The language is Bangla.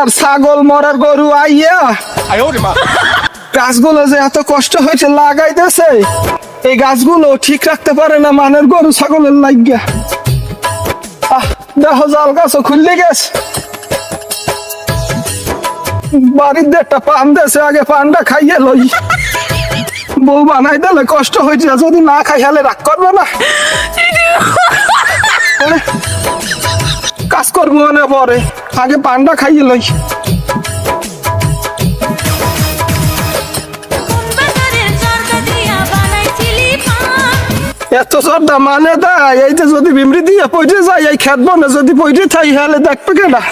আর ছাগল মরার গরু আইয়া গাছগুলো যে এত কষ্ট হয়েছে লাগাইতেছে, এই গাছগুলো ঠিক রাখতে পারে না মানের গরু ছাগলের লাগিয়া। দেখো জাল গাছও খুললে গেছে। বাড়ির একটা পান দেছে, আগে পানটা খাইয়ে লই। বউ বানাই দিলে কষ্ট হয়েছে, যদি না খাই হলে রাগ করবো না। কাজ করবো না পরে, আগে পানটা খাইয়ে লই। এত জর্দা মানে দেয়, এই যে যদি বিমরি দিয়ে পয়সে যায় এই খেতবো না, যদি পয়সে থাই হলে দেখবে কেনা।